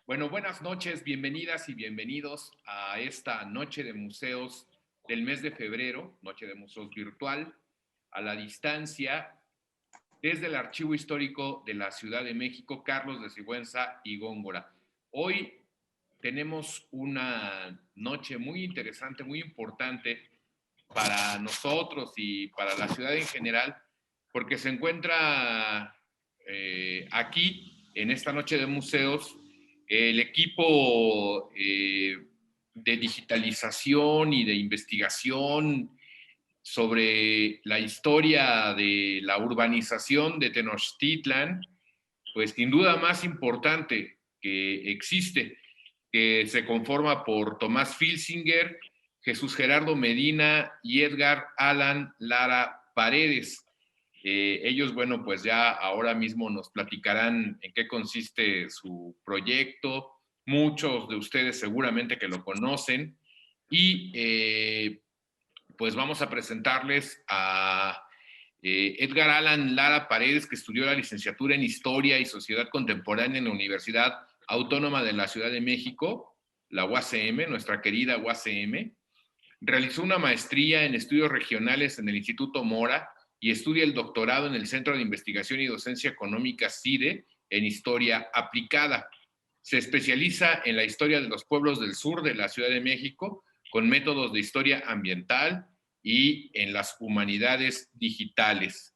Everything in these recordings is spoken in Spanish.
Bueno, buenas noches, bienvenidas y bienvenidos a esta noche de museos del mes de febrero, noche de museos virtual, a la distancia, desde el Archivo Histórico de la Ciudad de México, Carlos de Sigüenza y Góngora. Hoy tenemos una noche muy interesante, muy importante para nosotros y para la ciudad en general, porque se encuentra aquí, en esta noche de museos, el equipo de digitalización y de investigación sobre la historia de la urbanización de Tenochtitlan, pues sin duda más importante que existe, que se conforma por Tomás Filsinger, Jesús Gerardo Medina y Edgar Allan Lara Paredes. Ellos, bueno, pues ya ahora mismo nos platicarán en qué consiste su proyecto. Muchos de ustedes seguramente que lo conocen. Y pues vamos a presentarles a Edgar Allan Lara Paredes, que estudió la licenciatura en Historia y Sociedad Contemporánea en la Universidad Autónoma de la Ciudad de México, la UACM, nuestra querida UACM. Realizó una maestría en estudios regionales en el Instituto Mora y estudia el doctorado en el Centro de Investigación y Docencia Económica CIDE en Historia Aplicada. Se especializa en la historia de los pueblos del sur de la Ciudad de México con métodos de historia ambiental y en las humanidades digitales.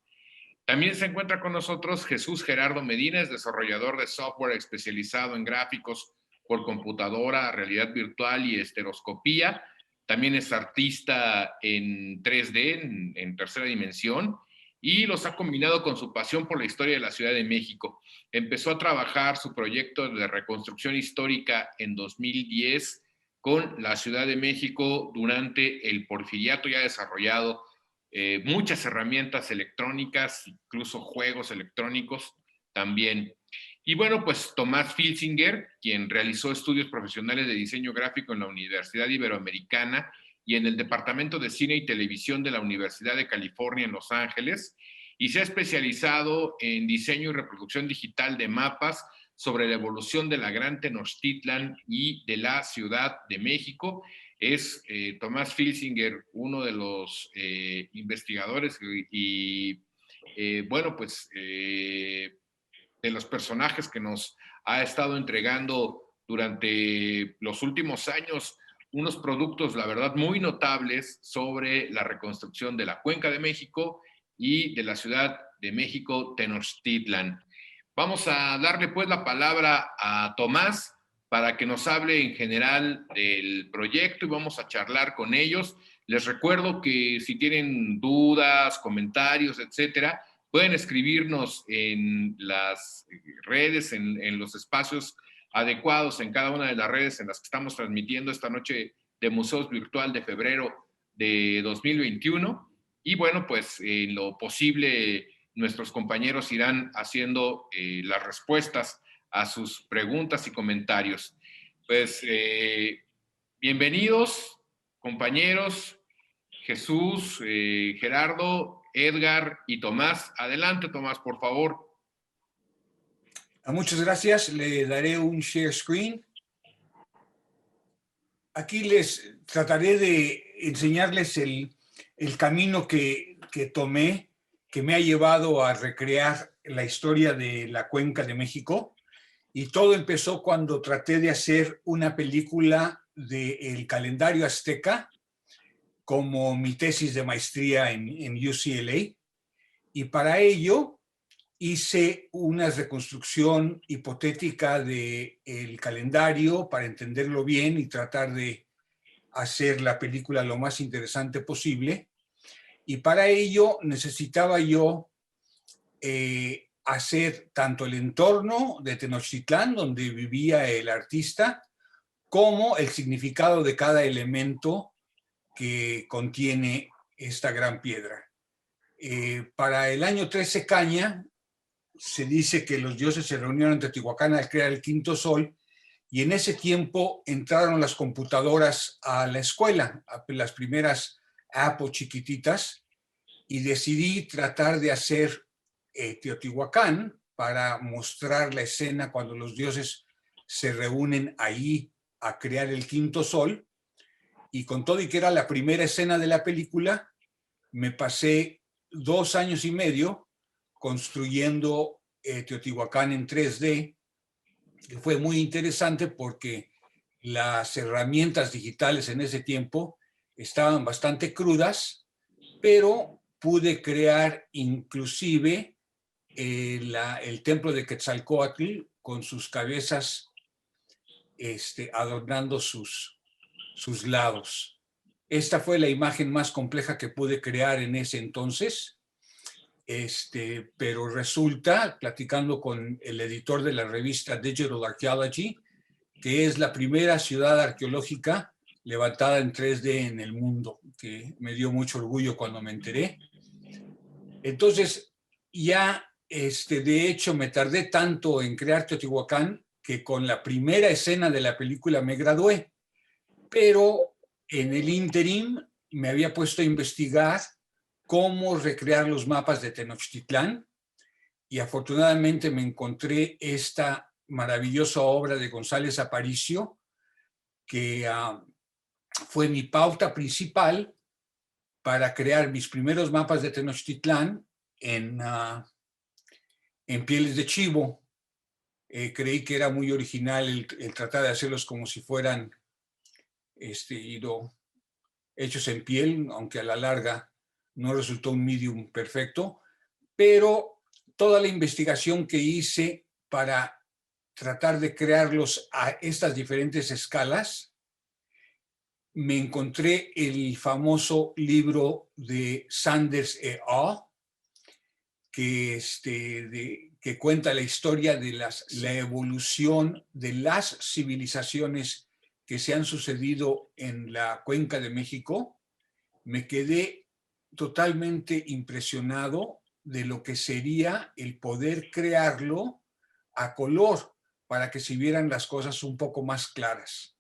También se encuentra con nosotros Jesús Gerardo Medina, es desarrollador de software especializado en gráficos por computadora, realidad virtual y estereoscopía. También es artista en 3D, en tercera dimensión, y los ha combinado con su pasión por la historia de la Ciudad de México. Empezó a trabajar su proyecto de reconstrucción histórica en 2010 con la Ciudad de México durante el Porfiriato, ya desarrollado muchas herramientas electrónicas, incluso juegos electrónicos también. Y bueno, pues Tomás Filsinger, quien realizó estudios profesionales de diseño gráfico en la Universidad Iberoamericana y en el Departamento de Cine y Televisión de la Universidad de California en Los Ángeles, y se ha especializado en diseño y reproducción digital de mapas sobre la evolución de la Gran Tenochtitlan y de la Ciudad de México. Es Tomás Filsinger, uno de los investigadores y bueno, pues de los personajes que nos ha estado entregando durante los últimos años unos productos, la verdad, muy notables sobre la reconstrucción de la Cuenca de México y de la Ciudad de México, Tenochtitlan. Vamos a darle pues la palabra a Tomás para que nos hable en general del proyecto y vamos a charlar con ellos. Les recuerdo que si tienen dudas, comentarios, etcétera, pueden escribirnos en las redes, en los espacios adecuados, en cada una de las redes en las que estamos transmitiendo esta noche de Museos Virtual de febrero de 2021. Y bueno, pues en lo posible nuestros compañeros irán haciendo las respuestas a sus preguntas y comentarios. Pues bienvenidos, compañeros, Jesús, Gerardo, Edgar y Tomás. Adelante, Tomás, por favor. Muchas gracias. Le daré un share screen. Aquí les trataré de enseñarles el camino que tomé, que me ha llevado a recrear la historia de la Cuenca de México. Y todo empezó cuando traté de hacer una película del calendario azteca como mi tesis de maestría en UCLA. Y para ello hice una reconstrucción hipotética del calendario para entenderlo bien y tratar de hacer la película lo más interesante posible. Y para ello necesitaba yo hacer tanto el entorno de Tenochtitlán, donde vivía el artista, como el significado de cada elemento que contiene esta gran piedra. Para el año 13 Caña, se dice que los dioses se reunieron en Teotihuacán al crear el quinto sol, y en ese tiempo entraron las computadoras a la escuela, las primeras Apple chiquititas, y decidí tratar de hacer Teotihuacán para mostrar la escena cuando los dioses se reúnen ahí a crear el quinto sol, y con todo y que era la primera escena de la película, me pasé 2 años y medio construyendo Teotihuacán en 3D, que fue muy interesante porque las herramientas digitales en ese tiempo estaban bastante crudas, pero pude crear inclusive el templo de Quetzalcóatl con sus cabezas adornando sus lados. Esta fue la imagen más compleja que pude crear en ese entonces, pero resulta, platicando con el editor de la revista Digital Archaeology, que es la primera ciudad arqueológica levantada en 3D en el mundo, que me dio mucho orgullo cuando me enteré. Entonces, ya, de hecho, me tardé tanto en crear Teotihuacán que con la primera escena de la película me gradué, pero en el ínterim me había puesto a investigar cómo recrear los mapas de Tenochtitlán, y afortunadamente me encontré esta maravillosa obra de González Aparicio, que fue mi pauta principal para crear mis primeros mapas de Tenochtitlán en pieles de chivo. Creí que era muy original el tratar de hacerlos como si fueran hechos en piel, aunque a la larga no resultó un medium perfecto, pero toda la investigación que hice para tratar de crearlos a estas diferentes escalas, me encontré el famoso libro de Sanders et al., que cuenta la historia de la evolución de las civilizaciones que se han sucedido en la Cuenca de México. Me quedé totalmente impresionado de lo que sería el poder crearlo a color para que se vieran las cosas un poco más claras.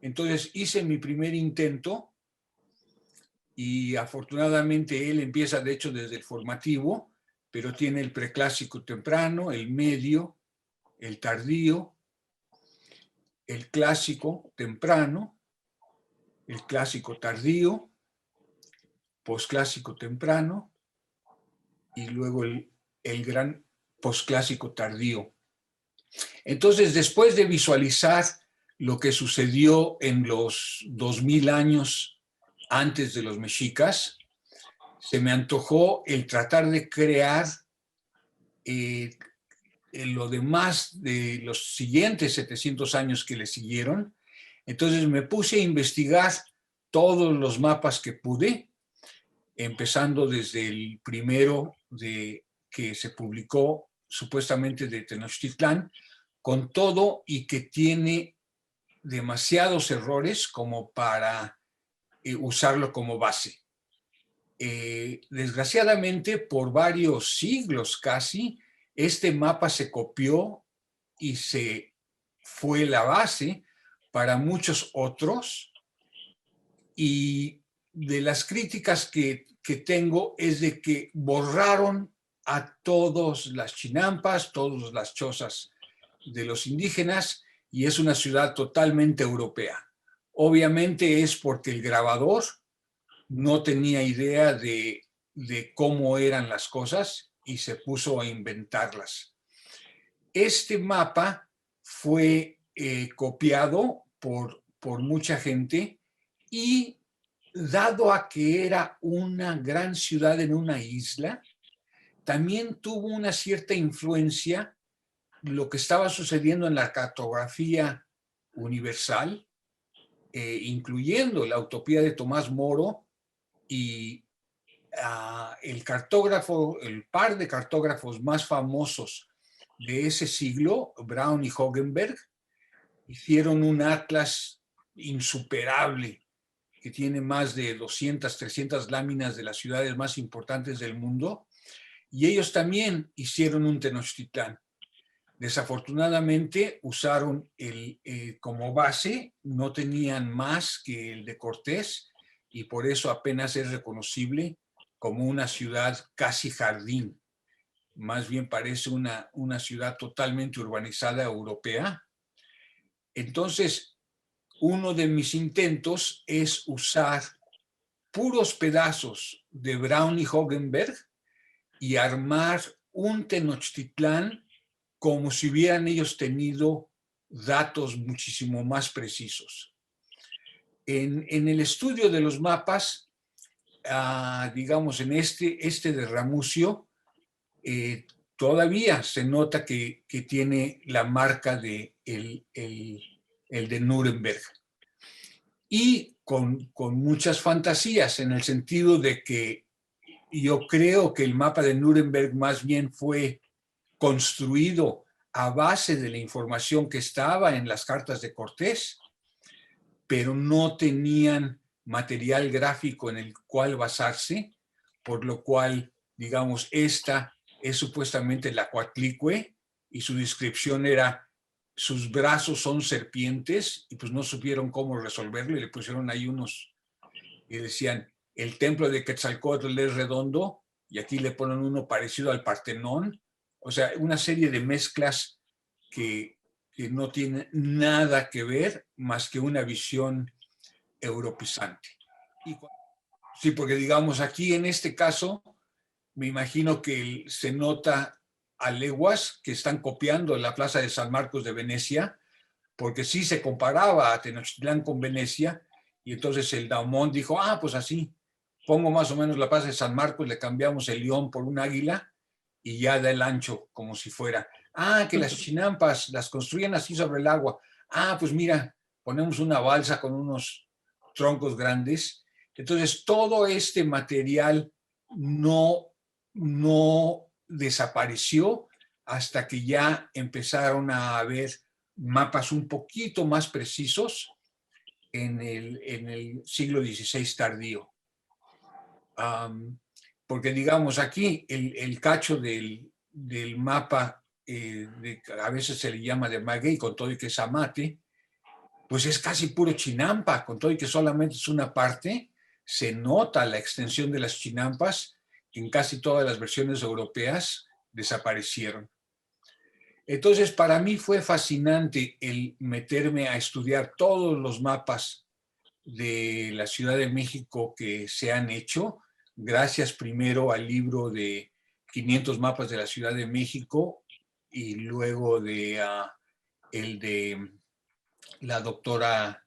Entonces hice mi primer intento y afortunadamente él empieza, de hecho, desde el formativo, pero tiene el preclásico temprano, el medio, el tardío, el clásico temprano, el clásico tardío, posclásico temprano y luego el gran posclásico tardío. Entonces, después de visualizar lo que sucedió en los 2000 años antes de los mexicas, se me antojó el tratar de crear lo demás de los siguientes 700 años que le siguieron. Entonces me puse a investigar todos los mapas que pude, empezando desde el primero que se publicó supuestamente de Tenochtitlán, con todo y que tiene demasiados errores como para usarlo como base. Desgraciadamente, por varios siglos casi, este mapa se copió y se fue la base para muchos otros, y de las críticas que tengo es de que borraron a todas las chinampas, todas las chozas de los indígenas, y es una ciudad totalmente europea. Obviamente es porque el grabador no tenía idea de cómo eran las cosas y se puso a inventarlas. Este mapa fue copiado por mucha gente, y dado a que era una gran ciudad en una isla, también tuvo una cierta influencia lo que estaba sucediendo en la cartografía universal, incluyendo la utopía de Tomás Moro y el par de cartógrafos más famosos de ese siglo, Brown y Hogenberg, hicieron un atlas insuperable que tiene más de 200, 300 láminas de las ciudades más importantes del mundo, y ellos también hicieron un Tenochtitlán. Desafortunadamente usaron como base, no tenían más que el de Cortés, y por eso apenas es reconocible como una ciudad casi jardín. Más bien parece una ciudad totalmente urbanizada europea, Entonces, uno de mis intentos es usar puros pedazos de Brown y Hogenberg y armar un Tenochtitlán como si hubieran ellos tenido datos muchísimo más precisos. En el estudio de los mapas, digamos, en este de Ramusio, todavía se nota que tiene la marca de el de Nuremberg. Y con muchas fantasías, en el sentido de que yo creo que el mapa de Nuremberg más bien fue construido a base de la información que estaba en las cartas de Cortés, pero no tenían material gráfico en el cual basarse, por lo cual, digamos, esta es supuestamente la Coatlicue y su descripción era: sus brazos son serpientes, y pues no supieron cómo resolverlo y le pusieron ahí unos, y decían, el templo de Quetzalcóatl es redondo, y aquí le ponen uno parecido al Partenón. O sea, una serie de mezclas que no tienen nada que ver más que una visión europeizante. Sí, porque digamos aquí en este caso, me imagino que se nota a leguas que están copiando la plaza de San Marcos de Venecia, porque sí se comparaba a Tenochtitlán con Venecia, y entonces el Daumont dijo, pues así, pongo más o menos la plaza de San Marcos, le cambiamos el león por un águila, y ya da el ancho como si fuera. Que las chinampas las construyen así sobre el agua. Pues mira, ponemos una balsa con unos troncos grandes. Entonces, todo este material no desapareció hasta que ya empezaron a haber mapas un poquito más precisos en el siglo XVI tardío. Porque digamos aquí el cacho del mapa, a veces se le llama de Maguey, con todo y que es Amate, pues es casi puro chinampa, con todo y que solamente es una parte. Se nota la extensión de las chinampas, que en casi todas las versiones europeas desaparecieron. Entonces, para mí fue fascinante el meterme a estudiar todos los mapas de la Ciudad de México que se han hecho, gracias primero al libro de 500 mapas de la Ciudad de México y luego de el de la doctora,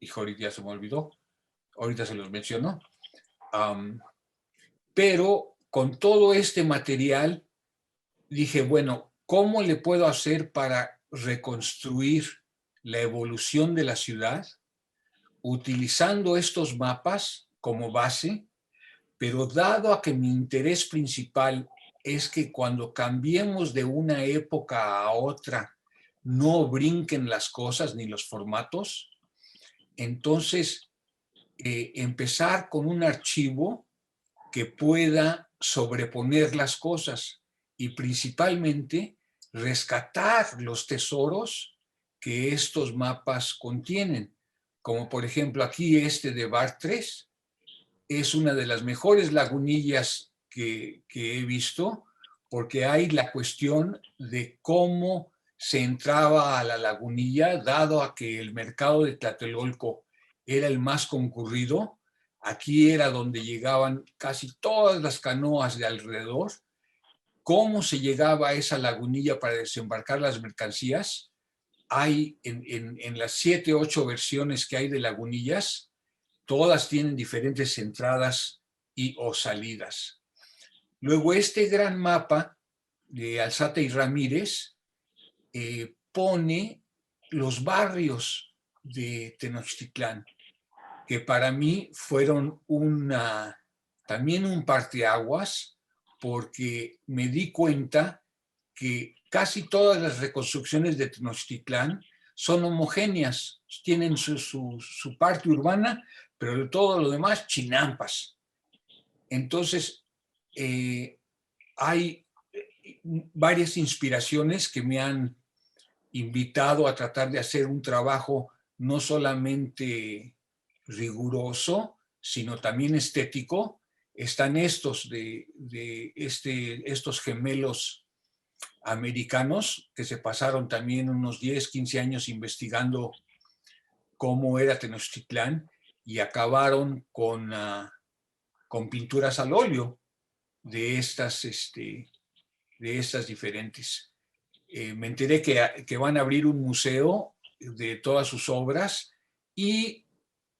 hijo, ahorita ya se me olvidó, ahorita se los mencionó, pero con todo este material dije, bueno, ¿cómo le puedo hacer para reconstruir la evolución de la ciudad utilizando estos mapas como base? Pero dado a que mi interés principal es que cuando cambiemos de una época a otra no brinquen las cosas ni los formatos, entonces empezar con un archivo que pueda sobreponer las cosas y principalmente rescatar los tesoros que estos mapas contienen. Como por ejemplo aquí este de Bartres, es una de las mejores lagunillas que he visto, porque hay la cuestión de cómo se entraba a la lagunilla, dado a que el mercado de Tlatelolco era el más concurrido. Aquí era donde llegaban casi todas las canoas de alrededor. ¿Cómo se llegaba a esa lagunilla para desembarcar las mercancías? Hay en las 7, 8 versiones que hay de lagunillas, todas tienen diferentes entradas y o salidas. Luego, este gran mapa de Alzate y Ramírez pone los barrios de Tenochtitlán, que para mí fueron también un parteaguas, porque me di cuenta que casi todas las reconstrucciones de Tenochtitlán son homogéneas, tienen su parte urbana, pero de todo lo demás, chinampas. Entonces, hay varias inspiraciones que me han invitado a tratar de hacer un trabajo no solamente riguroso, sino también estético. Están estos estos gemelos americanos que se pasaron también unos 10, 15 años investigando cómo era Tenochtitlán y acabaron con pinturas al óleo de estas diferentes. Me enteré que van a abrir un museo de todas sus obras y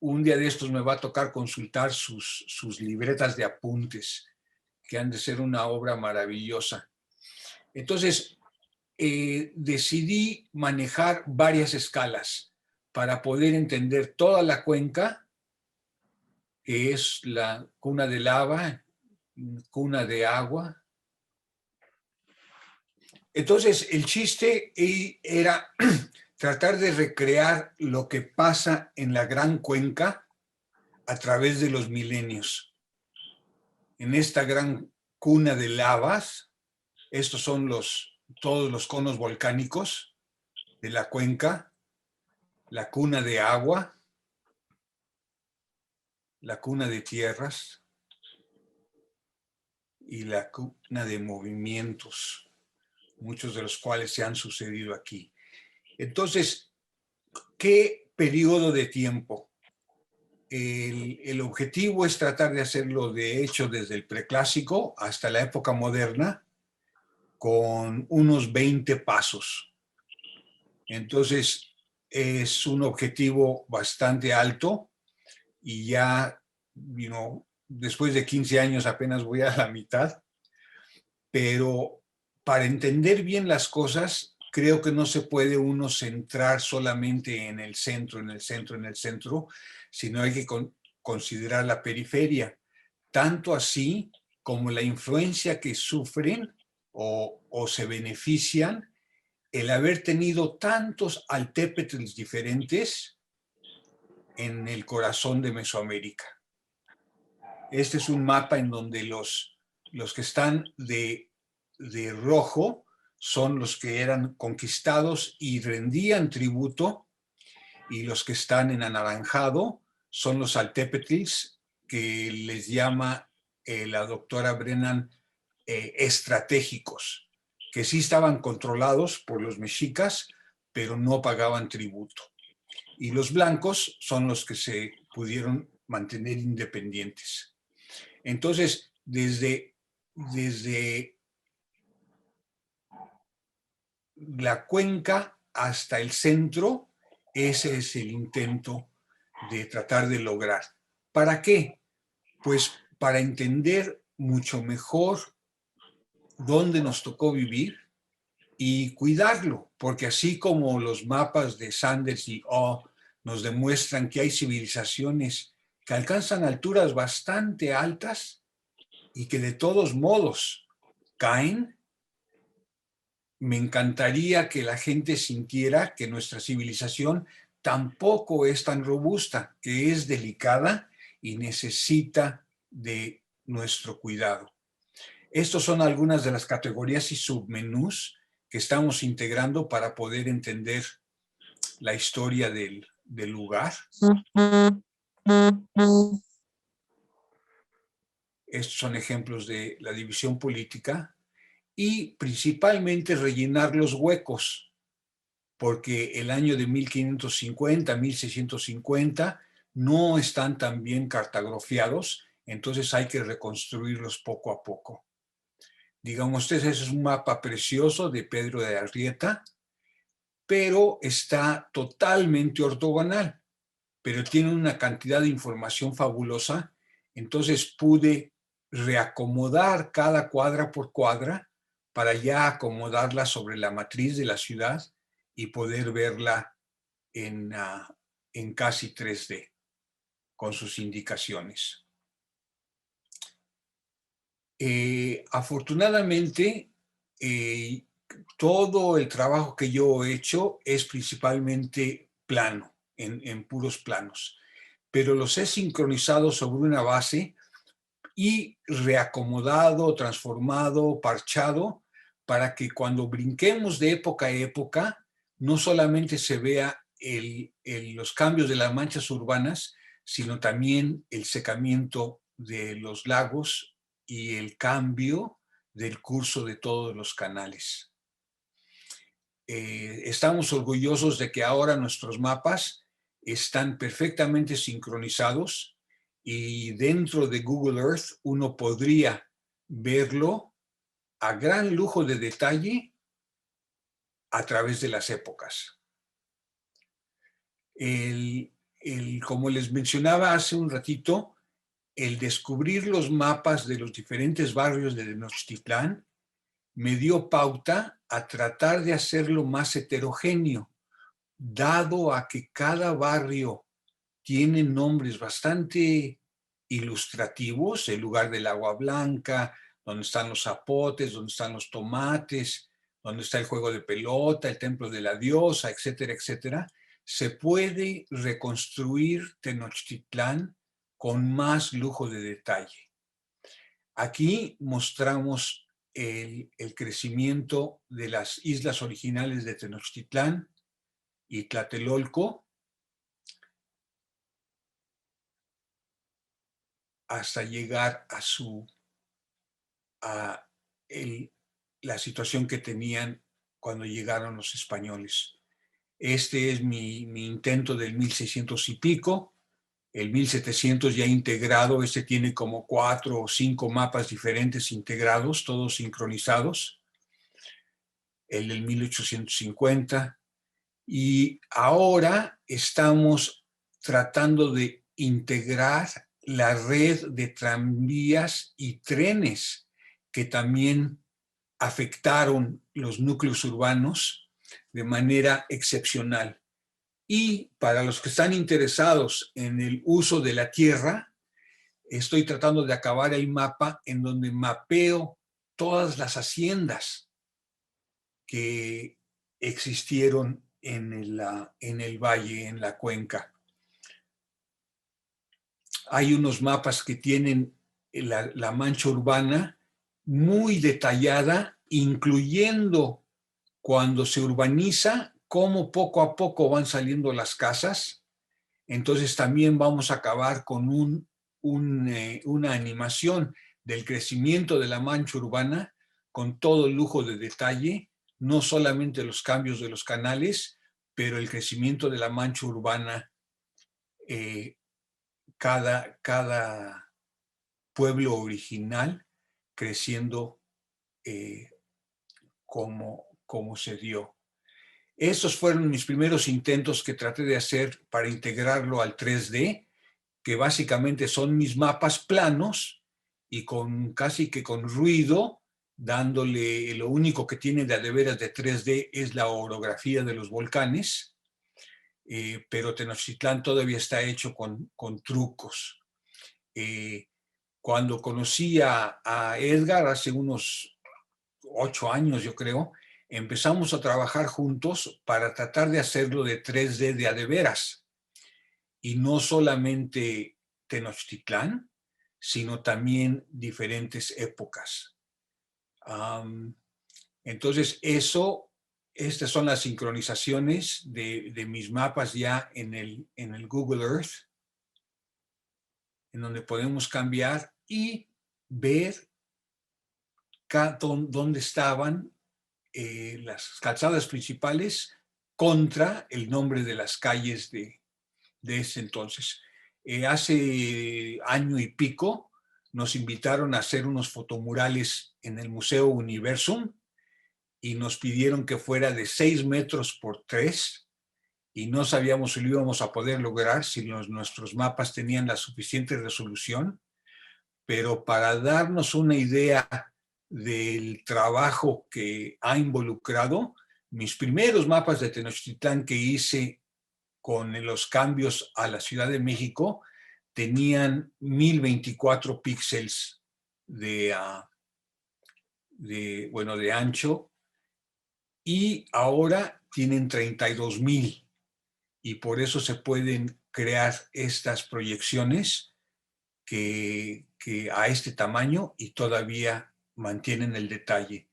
un día de estos me va a tocar consultar sus libretas de apuntes, que han de ser una obra maravillosa. Entonces, decidí manejar varias escalas para poder entender toda la cuenca, que es la cuna de lava, cuna de agua. Entonces, el chiste era tratar de recrear lo que pasa en la gran cuenca a través de los milenios. En esta gran cuna de lavas, estos son todos los conos volcánicos de la cuenca, la cuna de agua, la cuna de tierras y la cuna de movimientos, muchos de los cuales se han sucedido aquí. Entonces, ¿qué periodo de tiempo? El objetivo es tratar de hacerlo, de hecho, desde el preclásico hasta la época moderna, con unos 20 pasos. Entonces, es un objetivo bastante alto y ya, después de 15 años apenas voy a la mitad, pero para entender bien las cosas, creo que no se puede uno centrar solamente en el centro, en el centro, en el centro, sino hay que considerar la periferia, tanto así como la influencia que sufren o se benefician el haber tenido tantos altépetls diferentes en el corazón de Mesoamérica. Este es un mapa en donde los que están de rojo son los que eran conquistados y rendían tributo, y los que están en anaranjado son los altépetls, que les llama la doctora Brennan estratégicos, que sí estaban controlados por los mexicas, pero no pagaban tributo. Y los blancos son los que se pudieron mantener independientes. Entonces, desde la cuenca hasta el centro, ese es el intento de tratar de lograr. ¿Para qué? Pues para entender mucho mejor dónde nos tocó vivir y cuidarlo, porque así como los mapas de Sanders y O nos demuestran que hay civilizaciones que alcanzan alturas bastante altas y que de todos modos caen, me encantaría que la gente sintiera que nuestra civilización tampoco es tan robusta, que es delicada y necesita de nuestro cuidado. Estas son algunas de las categorías y submenús que estamos integrando para poder entender la historia del lugar. Estos son ejemplos de la división política y principalmente rellenar los huecos, porque el año de 1550, 1650 no están tan bien cartografiados, entonces hay que reconstruirlos poco a poco. Digamos, este es un mapa precioso de Pedro de Arrieta, pero está totalmente ortogonal, pero tiene una cantidad de información fabulosa, entonces pude reacomodar cada cuadra por cuadra para ya acomodarla sobre la matriz de la ciudad y poder verla en casi 3D, con sus indicaciones. Afortunadamente, todo el trabajo que yo he hecho es principalmente plano, en puros planos, pero los he sincronizado sobre una base y reacomodado, transformado, parchado, para que cuando brinquemos de época a época, no solamente se vea los cambios de las manchas urbanas, sino también el secamiento de los lagos y el cambio del curso de todos los canales. estamos orgullosos de que ahora nuestros mapas están perfectamente sincronizados y dentro de Google Earth uno podría verlo a gran lujo de detalle a través de las épocas. Como les mencionaba hace un ratito, el descubrir los mapas de los diferentes barrios de Tenochtitlán me dio pauta a tratar de hacerlo más heterogéneo, dado a que cada barrio tiene nombres bastante ilustrativos, el lugar del agua blanca, donde están los zapotes, donde están los tomates, donde está el juego de pelota, el templo de la diosa, etcétera, etcétera. Se puede reconstruir Tenochtitlán con más lujo de detalle. Aquí mostramos el crecimiento de las islas originales de Tenochtitlán y Tlatelolco hasta llegar a la situación que tenían cuando llegaron los españoles. Este es mi intento del 1600 y pico. El 1700 ya integrado, este tiene como 4 o 5 mapas diferentes integrados, todos sincronizados. El del 1850. Y ahora estamos tratando de integrar la red de tranvías y trenes que también afectaron los núcleos urbanos de manera excepcional. Y para los que están interesados en el uso de la tierra, estoy tratando de acabar el mapa en donde mapeo todas las haciendas que existieron en el valle, en la cuenca. Hay unos mapas que tienen la mancha urbana muy detallada, incluyendo cuando se urbaniza, cómo poco a poco van saliendo las casas. Entonces también vamos a acabar con una animación del crecimiento de la mancha urbana con todo el lujo de detalle, no solamente los cambios de los canales, pero el crecimiento de la mancha urbana, cada pueblo original creciendo como se dio. Estos fueron mis primeros intentos que traté de hacer para integrarlo al 3D, que básicamente son mis mapas planos y casi que con ruido, dándole, lo único que tiene de veras de 3D es la orografía de los volcanes, pero Tenochtitlán todavía está hecho con trucos. Cuando conocí a Edgar hace unos 8 años, yo creo, empezamos a trabajar juntos para tratar de hacerlo de 3D de a de veras. Y no solamente Tenochtitlán, sino también diferentes épocas. Entonces, estas son las sincronizaciones de mis mapas ya en el Google Earth, en donde podemos cambiar y ver dónde estaban las calzadas principales contra el nombre de las calles de ese entonces. Hace año y pico nos invitaron a hacer unos fotomurales en el Museo Universum y nos pidieron que fuera de 6 metros por 3 y no sabíamos si lo íbamos a poder lograr, si nuestros mapas tenían la suficiente resolución, pero para darnos una idea del trabajo que ha involucrado, mis primeros mapas de Tenochtitlán que hice con los cambios a la Ciudad de México tenían 1024 píxeles de ancho y ahora tienen 32,000 y por eso se pueden crear estas proyecciones que a este tamaño y todavía mantienen el detalle.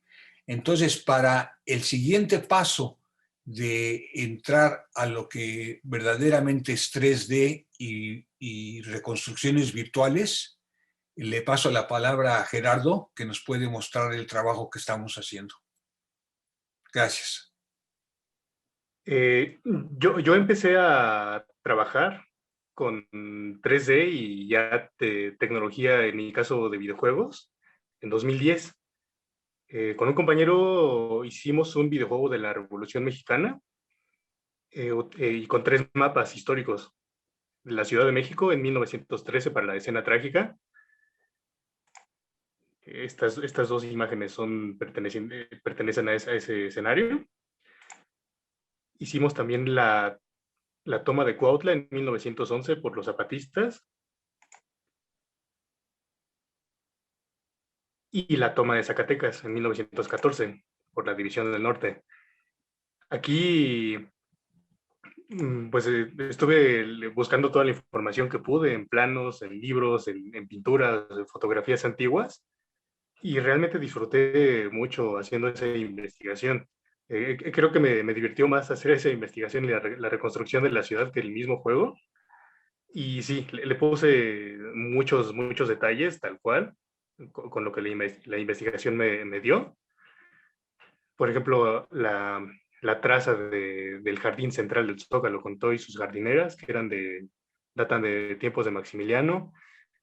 Entonces, para el siguiente paso de entrar a lo que verdaderamente es 3D y reconstrucciones virtuales, le paso la palabra a Gerardo, que nos puede mostrar el trabajo que estamos haciendo. Gracias. Yo empecé a trabajar con 3D y ya tecnología, en mi caso de videojuegos, en 2010. Con un compañero hicimos un videojuego de la Revolución Mexicana y con 3 mapas históricos. La Ciudad de México en 1913 para la escena trágica. Estas dos imágenes pertenecen a ese escenario. Hicimos también la toma de Cuautla en 1911 por los zapatistas y la toma de Zacatecas en 1914 por la División del Norte. Aquí pues estuve buscando toda la información que pude en planos, en libros, en pinturas, en fotografías antiguas, y realmente disfruté mucho haciendo esa investigación. Creo que me divirtió más hacer esa investigación y la reconstrucción de la ciudad que el mismo juego. Y sí, le puse muchos detalles, tal cual, con lo que la investigación me dio. Por ejemplo, la traza del jardín central del Zócalo con todo y sus jardineras, que datan de tiempos de Maximiliano.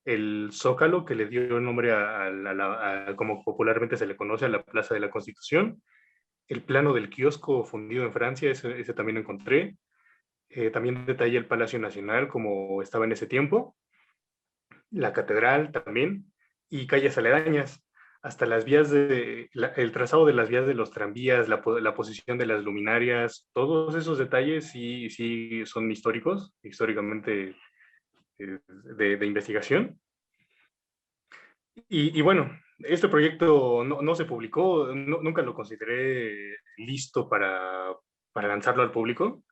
El Zócalo, que le dio nombre como popularmente se le conoce, a la Plaza de la Constitución. El plano del kiosco fundido en Francia, ese también lo encontré. También detallé el Palacio Nacional como estaba en ese tiempo. La catedral también, y calles aledañas, hasta las vías el trazado de las vías de los tranvías, la posición de las luminarias, todos esos detalles sí son históricamente de investigación. Y bueno, este proyecto no se publicó, nunca lo consideré listo para lanzarlo al público,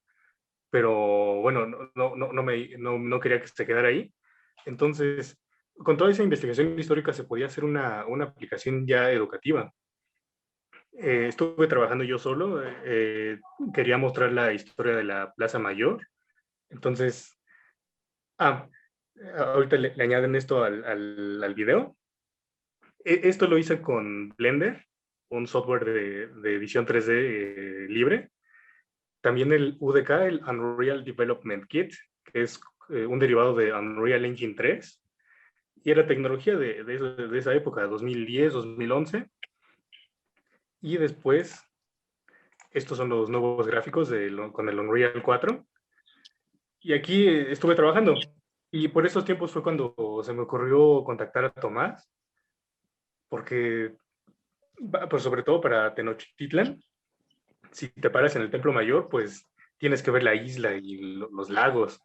pero bueno, no quería que se quedara ahí. Entonces, con toda esa investigación histórica se podía hacer una aplicación ya educativa. Estuve trabajando yo solo, quería mostrar la historia de la Plaza Mayor. Entonces, ahorita le añaden esto al video. Esto lo hice con Blender, un software de edición 3D libre. También el UDK, el Unreal Development Kit, que es un derivado de Unreal Engine 3. Y era tecnología de esa época, 2010, 2011. Y después, estos son los nuevos gráficos con el Unreal 4. Y aquí estuve trabajando. Y por esos tiempos fue cuando se me ocurrió contactar a Tomás, porque, pues sobre todo para Tenochtitlan, si te paras en el Templo Mayor, pues tienes que ver la isla y los lagos.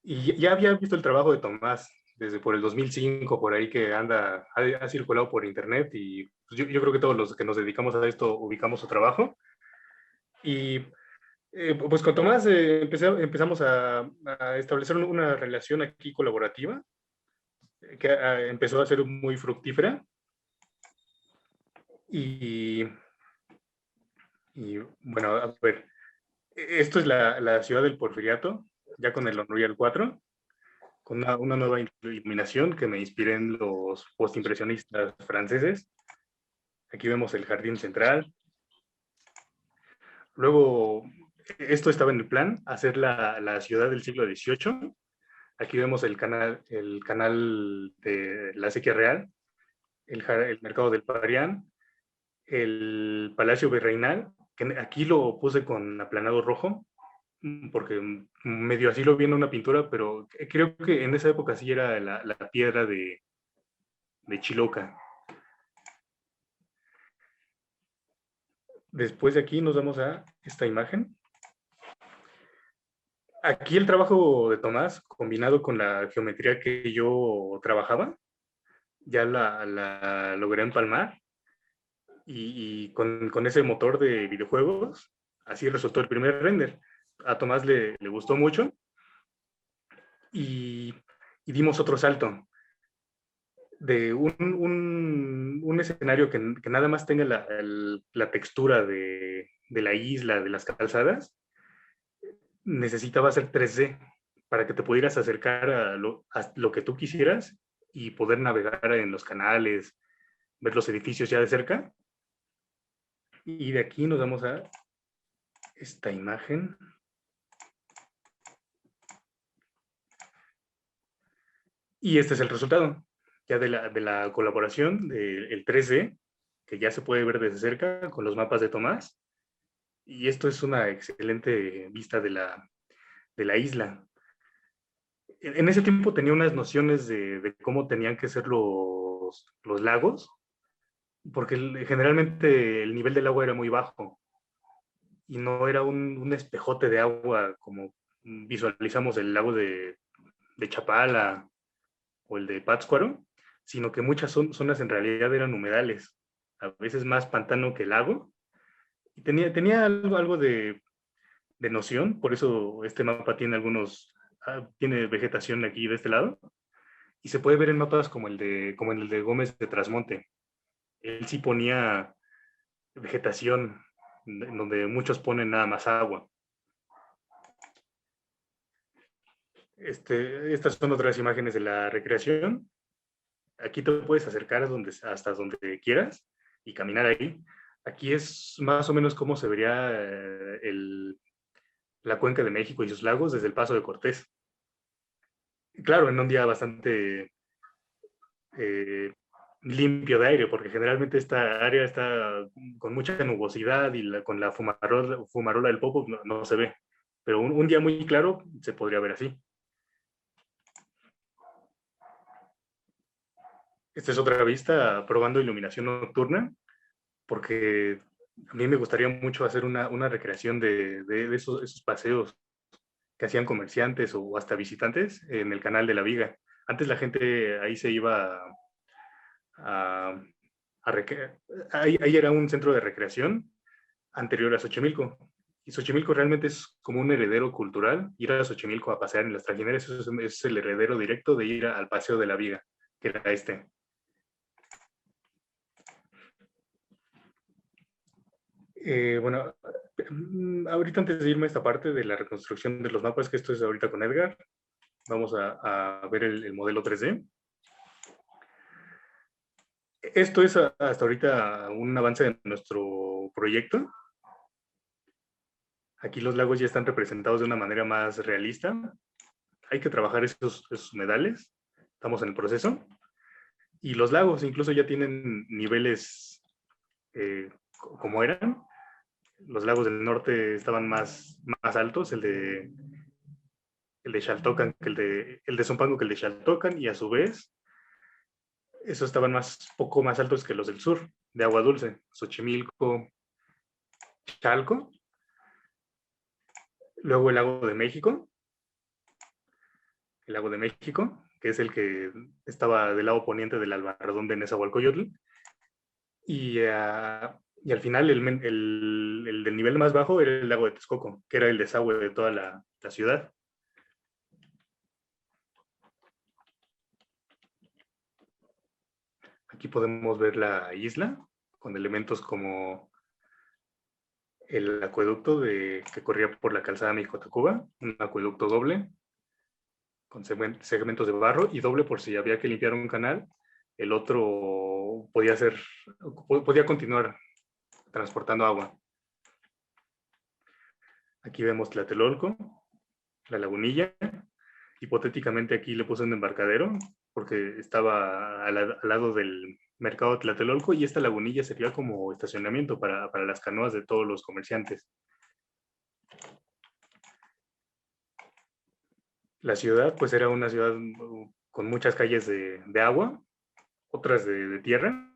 Y ya había visto el trabajo de Tomás desde por el 2005, por ahí que ha circulado por internet, y pues yo creo que todos los que nos dedicamos a esto ubicamos su trabajo. Y pues con Tomás empezamos a establecer una relación aquí colaborativa que empezó a ser muy fructífera. Y bueno, a ver, esto es la ciudad del Porfiriato, ya con el Unreal 4, con una nueva iluminación que me inspiré en los postimpresionistas franceses. Aquí vemos el jardín central. Luego, esto estaba en el plan, hacer la ciudad del siglo XVIII. Aquí vemos el canal de la Sequía Real, el mercado del Parián, el Palacio Virreinal, que aquí lo puse con aplanado rojo, porque medio así lo vi en una pintura, pero creo que en esa época sí era la piedra de Chiloca. Después de aquí nos vamos a esta imagen. Aquí el trabajo de Tomás, combinado con la geometría que yo trabajaba, ya la logré empalmar, y con ese motor de videojuegos, así resultó el primer render. A Tomás le gustó mucho, y dimos otro salto de un escenario que nada más tenga la textura de la isla, de las calzadas. Necesitaba hacer 3D para que te pudieras acercar a lo que tú quisieras y poder navegar en los canales, ver los edificios ya de cerca. Y de aquí nos vamos a esta imagen. Y este es el resultado ya de la colaboración del 3D, que ya se puede ver desde cerca con los mapas de Tomás. Y esto es una excelente vista de la isla. En ese tiempo tenía unas nociones de cómo tenían que ser los lagos, porque generalmente el nivel del agua era muy bajo y no era un espejote de agua como visualizamos el lago de Chapala o el de Pátzcuaro, sino que muchas zonas en realidad eran humedales, a veces más pantano que lago. Y tenía algo de noción, por eso este mapa tiene tiene vegetación aquí de este lado, y se puede ver en mapas como el de Gómez de Trasmonte. Él sí ponía vegetación, en donde muchos ponen nada más agua. Estas son otras imágenes de la recreación. Aquí te puedes acercar hasta donde quieras y caminar ahí. Aquí es más o menos cómo se vería la cuenca de México y sus lagos desde el Paso de Cortés. Claro, en un día bastante limpio de aire, porque generalmente esta área está con mucha nubosidad y con la fumarola del Popo no se ve. Pero un día muy claro se podría ver así. Esta es otra vista probando iluminación nocturna, porque a mí me gustaría mucho hacer una recreación de esos paseos que hacían comerciantes o hasta visitantes en el Canal de la Viga. Antes la gente ahí se iba ahí era un centro de recreación anterior a Xochimilco. Y Xochimilco realmente es como un heredero cultural. Ir a Xochimilco a pasear en las trajineras es el heredero directo de ir al Paseo de la Viga, que era este. Bueno, ahorita antes de irme a esta parte de la reconstrucción de los mapas, que esto es ahorita con Edgar, vamos a ver el modelo 3D. Esto es hasta ahorita un avance de nuestro proyecto. Aquí los lagos ya están representados de una manera más realista. Hay que trabajar esos humedales. Estamos en el proceso. Y los lagos incluso ya tienen niveles como eran. Los lagos del norte estaban más altos, el de Xaltocan, el de Zumpango que el de Xaltocan, y a su vez, esos estaban poco más altos que los del sur, de Agua Dulce, Xochimilco, Chalco. Luego el lago de México, que es el que estaba del lado poniente del Albarradón de Nezahualcóyotl. Y al final el del nivel más bajo era el lago de Texcoco, que era el desagüe de toda la ciudad. Aquí podemos ver la isla con elementos como el acueducto que corría por la calzada México-Tacuba, un acueducto doble con segmentos de barro y doble por si había que limpiar un canal. El otro podía continuar transportando agua. Aquí vemos Tlatelolco, la lagunilla. Hipotéticamente aquí le puse un embarcadero porque estaba al lado del mercado de Tlatelolco y esta lagunilla sería como estacionamiento para las canoas de todos los comerciantes. La ciudad pues era una ciudad con muchas calles de agua, otras de tierra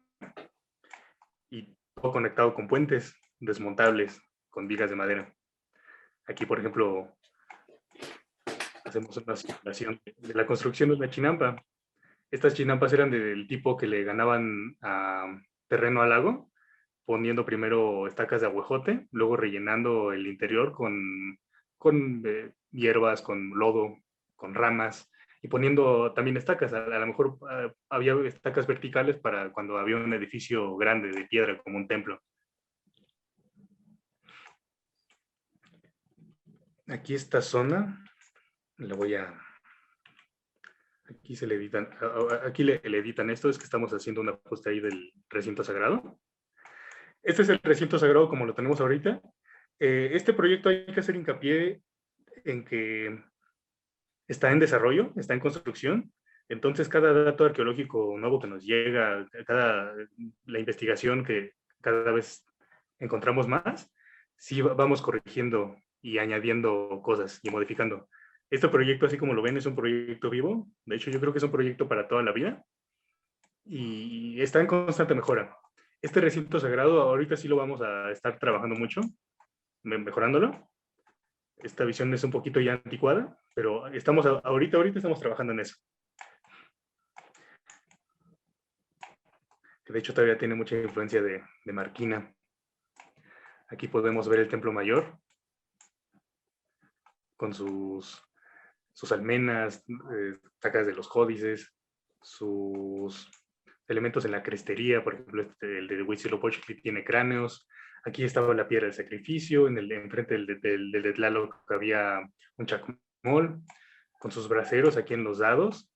y todo conectado con puentes desmontables con vigas de madera. Aquí, por ejemplo, hacemos una simulación de la construcción de una chinampa. Estas chinampas eran del tipo que le ganaban terreno al lago, poniendo primero estacas de aguejote, luego rellenando el interior con hierbas, con lodo, con ramas, y poniendo también estacas. A lo mejor había estacas verticales para cuando había un edificio grande de piedra, como un templo. Aquí esta zona, aquí se le editan, aquí le editan esto, es que estamos haciendo un ajuste ahí del recinto sagrado. Este es el recinto sagrado como lo tenemos ahorita. Este proyecto hay que hacer hincapié en que está en desarrollo, está en construcción. Entonces, cada dato arqueológico nuevo que nos llega, la investigación que cada vez encontramos más, sí vamos corrigiendo y añadiendo cosas y modificando. Este proyecto, así como lo ven, es un proyecto vivo. De hecho, yo creo que es un proyecto para toda la vida y está en constante mejora. Este recinto sagrado, ahorita sí lo vamos a estar trabajando mucho, mejorándolo. Esta visión es un poquito ya anticuada, pero ahorita estamos trabajando en eso. Que de hecho todavía tiene mucha influencia de Marquina. Aquí podemos ver el Templo Mayor con sus almenas, sacas de los códices, sus elementos en la crestería, por ejemplo, el de Huitzilopochtli tiene cráneos. Aquí estaba la piedra del sacrificio, enfrente del de Tlaloc había un chacmol con sus braseros aquí en los lados.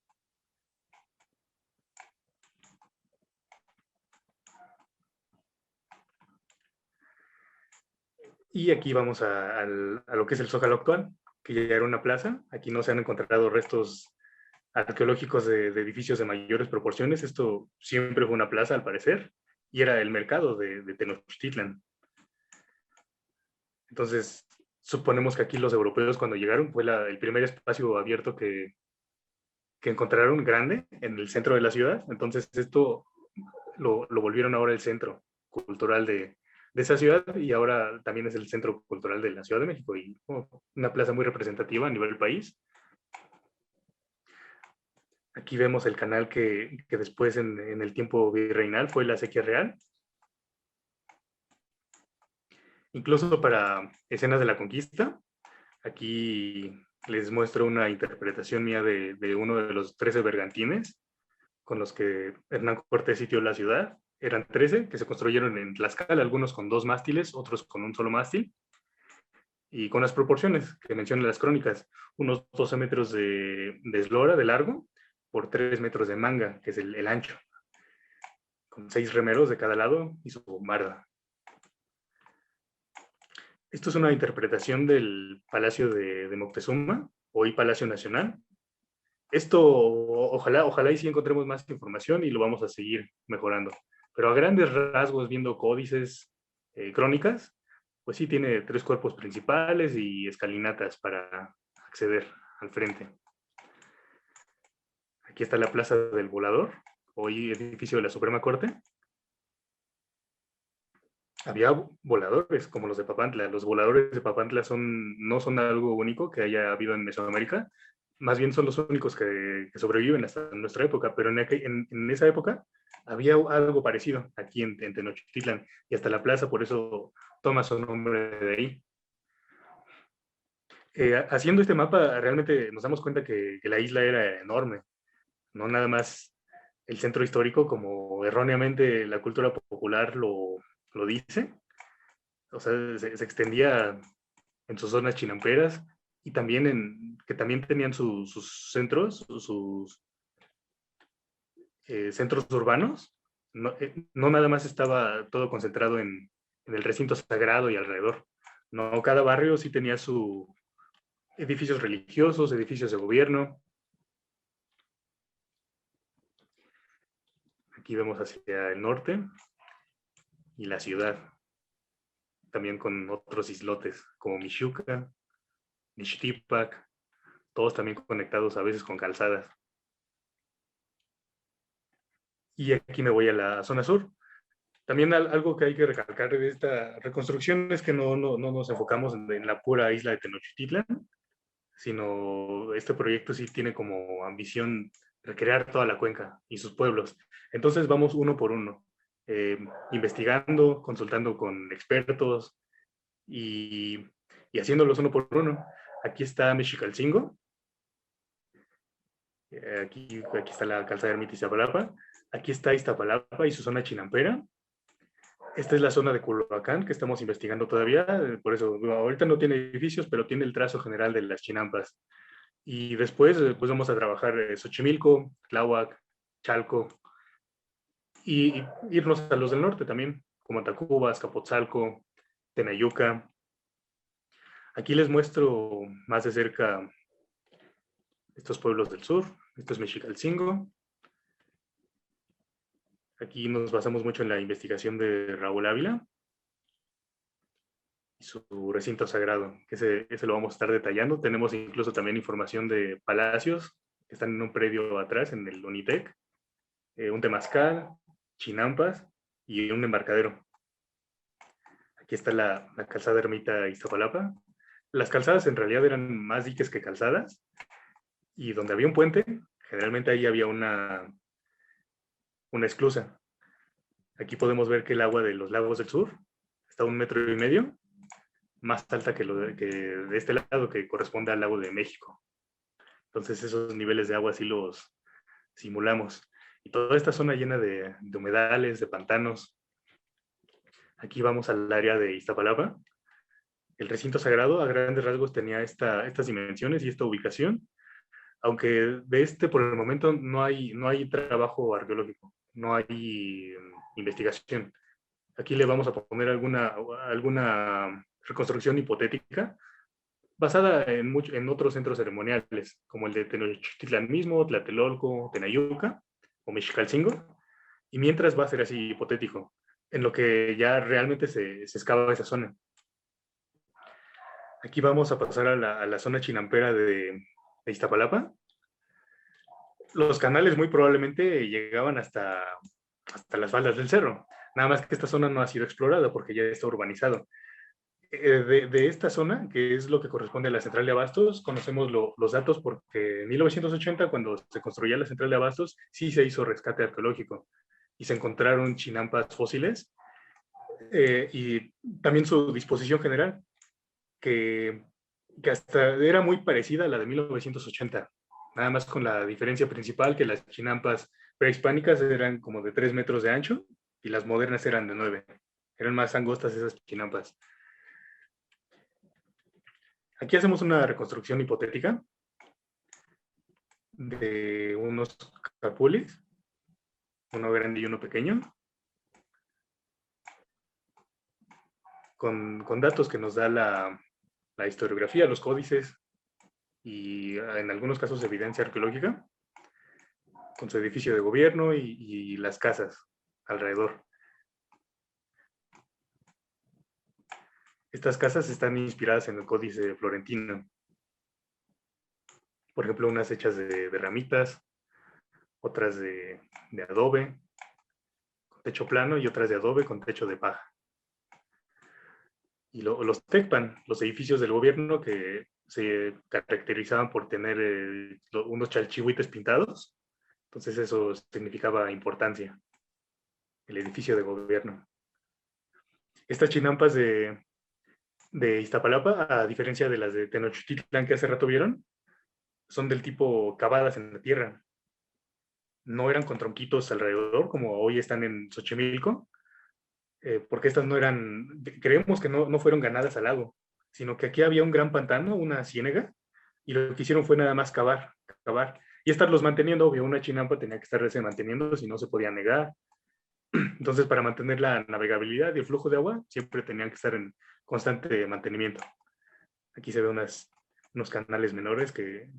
Y aquí vamos a lo que es el Zócalo actual, que ya era una plaza. Aquí no se han encontrado restos arqueológicos de edificios de mayores proporciones. Esto siempre fue una plaza, al parecer, y era el mercado de Tenochtitlan. Entonces, suponemos que aquí los europeos, cuando llegaron, fue el primer espacio abierto que encontraron grande en el centro de la ciudad. Entonces, esto lo volvieron ahora el centro cultural de esa ciudad, y ahora también es el centro cultural de la Ciudad de México, y una plaza muy representativa a nivel país. Aquí vemos el canal que después en el tiempo virreinal fue la Acequia Real. Incluso para escenas de la conquista, aquí les muestro una interpretación mía de uno de los 13 bergantines con los que Hernán Cortés sitió la ciudad. Eran 13 que se construyeron en Tlaxcala, algunos con 2 mástiles, otros con un solo mástil, y con las proporciones que mencionan las crónicas, unos 12 metros de eslora de largo por 3 metros de manga, que es el ancho, con 6 remeros de cada lado y su barda. Esto es una interpretación del Palacio de Moctezuma, hoy Palacio Nacional. Esto, ojalá y sí encontremos más información y lo vamos a seguir mejorando. Pero a grandes rasgos, viendo códices, crónicas, pues sí tiene 3 cuerpos principales y escalinatas para acceder al frente. Aquí está la Plaza del Volador, hoy edificio de la Suprema Corte. Había voladores como los de Papantla. Los voladores de Papantla no son algo único que haya habido en Mesoamérica, más bien son los únicos que sobreviven hasta nuestra época, pero en esa época había algo parecido aquí en Tenochtitlan, y hasta la plaza por eso toma su nombre de ahí. Haciendo este mapa realmente nos damos cuenta que la isla era enorme, no nada más el centro histórico como erróneamente la cultura popular lo dice. O sea, se extendía en sus zonas chinamperas, y también que también tenían sus centros, sus centros urbanos. No nada más estaba todo concentrado en el recinto sagrado y alrededor. No, cada barrio sí tenía sus edificios religiosos, edificios de gobierno. Aquí vemos hacia el norte y la ciudad, también con otros islotes como Mixuca, Nixtipac, todos también conectados a veces con calzadas. Y aquí me voy a la zona sur. También algo que hay que recalcar de esta reconstrucción es que no nos enfocamos en la pura isla de Tenochtitlan, sino este proyecto sí tiene como ambición recrear toda la cuenca y sus pueblos. Entonces vamos uno por uno, investigando, consultando con expertos y haciéndolos uno por uno. Aquí está Mexicalcingo, aquí está la calzada Ermita Iztapalapa, aquí está Iztapalapa y su zona chinamperera. Esta es la zona de Culhuacán que estamos investigando todavía, por eso ahorita no tiene edificios, pero tiene el trazo general de las chinampas. Y después pues vamos a trabajar Xochimilco, Tláhuac, Chalco, y irnos a los del norte también, como Tacubas, Azcapotzalco, Tenayuca, Aquí les muestro más de cerca estos pueblos del sur. Esto es Mexicalcingo. Aquí nos basamos mucho en la investigación de Raúl Ávila y su recinto sagrado, que ese lo vamos a estar detallando. Tenemos incluso también información de palacios que están en un predio atrás, en el Unitec, un temazcal, chinampas y un embarcadero. Aquí está la calzada Ermita Iztapalapa. Las calzadas en realidad eran más diques que calzadas, y donde había un puente, generalmente ahí había una esclusa. Aquí podemos ver que el agua de los lagos del sur está a 1,5 metros, más alta que de este lado, que corresponde al lago de México. Entonces esos niveles de agua sí los simulamos. Y toda esta zona llena de humedales, de pantanos. Aquí vamos al área de Iztapalapa. El recinto sagrado a grandes rasgos tenía estas dimensiones y esta ubicación, aunque de por el momento no hay trabajo arqueológico, no hay investigación. Aquí le vamos a poner alguna reconstrucción hipotética basada en otros centros ceremoniales, como el de Tenochtitlan mismo, Tlatelolco, Tenayuca o Mexicalcingo, y mientras va a ser así hipotético, en lo que ya realmente se excava esa zona. Aquí vamos a pasar a la zona chinampera de Iztapalapa. Los canales muy probablemente llegaban hasta las faldas del cerro, nada más que esta zona no ha sido explorada porque ya está urbanizado. De esta zona, que es lo que corresponde a la central de Abastos, conocemos los datos porque en 1980, cuando se construía la central de Abastos, sí se hizo rescate arqueológico y se encontraron chinampas fósiles, y también su disposición general, que hasta era muy parecida a la de 1980, nada más con la diferencia principal que las chinampas prehispánicas eran como de 3 metros de ancho y las modernas eran de 9. Eran más angostas esas chinampas. Aquí hacemos una reconstrucción hipotética de unos calpulis, uno grande y uno pequeño, con datos que nos da la historiografía, los códices y en algunos casos evidencia arqueológica, con su edificio de gobierno y las casas alrededor. Estas casas están inspiradas en el códice florentino. Por ejemplo, unas hechas de ramitas, otras de adobe, con techo plano, y otras de adobe con techo de paja. Y los tecpan, los edificios del gobierno que se caracterizaban por tener unos chalchihuites pintados. Entonces eso significaba importancia, el edificio de gobierno. Estas chinampas de Iztapalapa, a diferencia de las de Tenochtitlan que hace rato vieron, son del tipo cavadas en la tierra. No eran con tronquitos alrededor, como hoy están en Xochimilco, porque estas no eran, creemos que no fueron ganadas al lago, sino que aquí había un gran pantano, una ciénega, y lo que hicieron fue nada más cavar, y estarlos manteniendo. Obvio, una chinampa tenía que estarse manteniendo, si no se podía negar. Entonces, para mantener la navegabilidad y el flujo de agua, siempre tenían que estar en constante mantenimiento. Aquí se ven unos canales menores que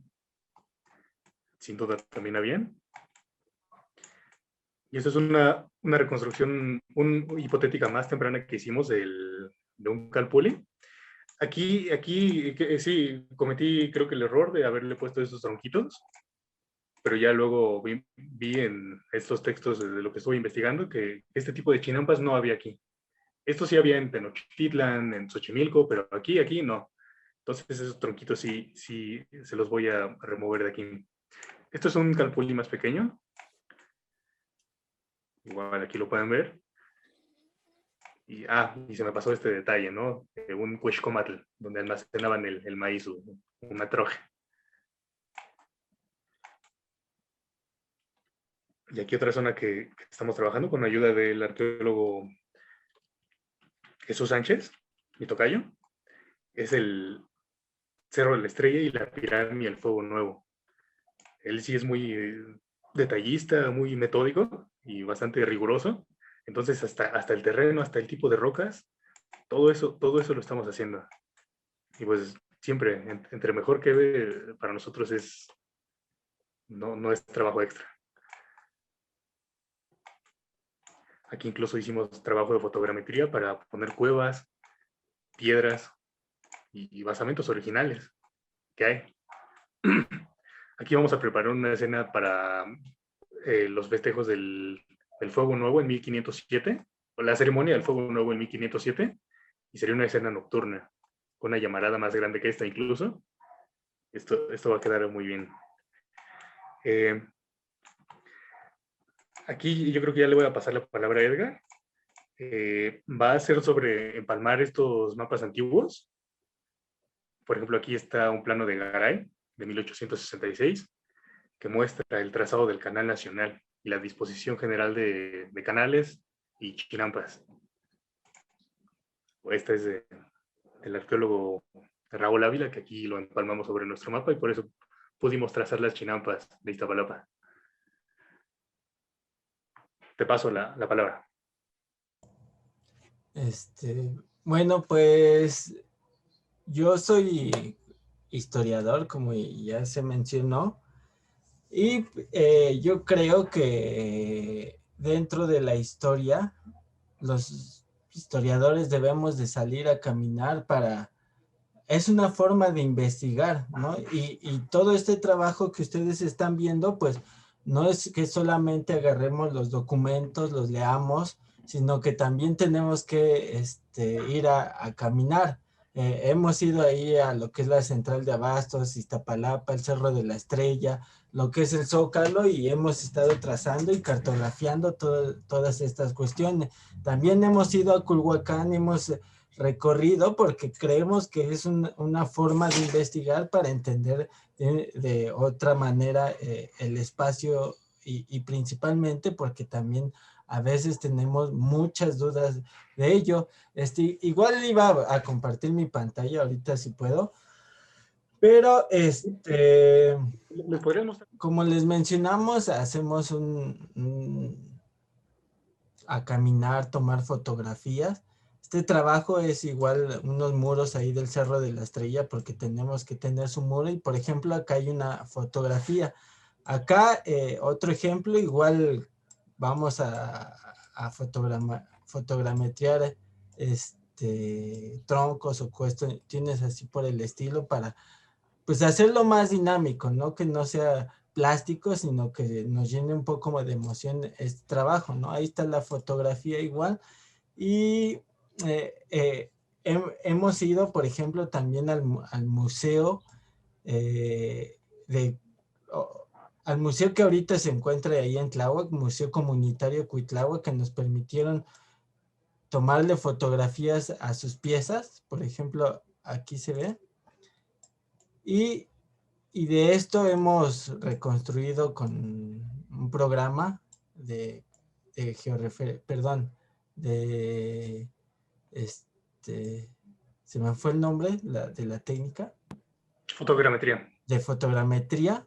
sin duda también habían. Y esto es una reconstrucción hipotética más temprana que hicimos de un calpuli. Aquí sí, cometí creo que el error de haberle puesto esos tronquitos, pero ya luego vi en estos textos de lo que estuve investigando que este tipo de chinampas no había aquí. Esto sí había en Tenochtitlan, en Xochimilco, pero aquí no. Entonces esos tronquitos sí se los voy a remover de aquí. Esto es un calpuli más pequeño. Igual aquí lo pueden ver. Y se me pasó este detalle, ¿no? Un cuixcomatl, donde almacenaban el maíz, una troje. Y aquí otra zona que estamos trabajando con ayuda del arqueólogo Jesús Sánchez, mi tocayo, es el Cerro de la Estrella y la Pirámide del Fuego Nuevo. Él sí es muy detallista, muy metódico y bastante riguroso. Entonces hasta el terreno, hasta el tipo de rocas, todo eso lo estamos haciendo. Y pues siempre, entre mejor quede, para nosotros no es trabajo extra. Aquí incluso hicimos trabajo de fotogrametría para poner cuevas, piedras y basamentos originales que hay. Aquí vamos a preparar una escena para los festejos del Fuego Nuevo en 1507, o la ceremonia del Fuego Nuevo en 1507, y sería una escena nocturna, con una llamarada más grande que esta incluso. Esto va a quedar muy bien. Aquí yo creo que ya le voy a pasar la palabra a Edgar. Va a ser sobre empalmar estos mapas antiguos. Por ejemplo, aquí está un plano de Garay, de 1866, que muestra el trazado del Canal Nacional y la disposición general de canales y chinampas. Esta es del arqueólogo Raúl Ávila, que aquí lo empalmamos sobre nuestro mapa y por eso pudimos trazar las chinampas de Iztapalapa. Te paso la palabra. Bueno, pues yo soy historiador, como ya se mencionó, y yo creo que dentro de la historia, los historiadores debemos de salir a caminar es una forma de investigar, ¿no? Y todo este trabajo que ustedes están viendo, pues no es que solamente agarremos los documentos, los leamos, sino que también tenemos que ir a caminar. Hemos ido ahí a lo que es la Central de Abastos, Iztapalapa, el Cerro de la Estrella, lo que es el Zócalo, y hemos estado trazando y cartografiando todas estas cuestiones. También hemos ido a Culhuacán, hemos recorrido porque creemos que es una forma de investigar para entender de otra manera el espacio y principalmente porque también a veces tenemos muchas dudas de ello. Igual iba a compartir mi pantalla ahorita si puedo, pero ¿Les podrías mostrar? como les mencionamos, hacemos a caminar, tomar fotografías. Este trabajo es igual unos muros ahí del Cerro de la Estrella porque tenemos que tener su muro y por ejemplo acá hay una fotografía. Acá otro ejemplo, igual vamos a fotogrametrear troncos o cuestiones así por el estilo para pues hacerlo más dinámico, ¿no? Que no sea plástico, sino que nos llene un poco de emoción este trabajo, ¿no? Ahí está la fotografía igual. Y hemos ido, por ejemplo, también al museo al museo que ahorita se encuentra ahí en Tláhuac, Museo Comunitario Cuitláhuac, que nos permitieron tomarle fotografías a sus piezas. Por ejemplo, aquí se ve. Y de esto hemos reconstruido con un programa de se me fue el nombre de la técnica. Fotogrametría. De fotogrametría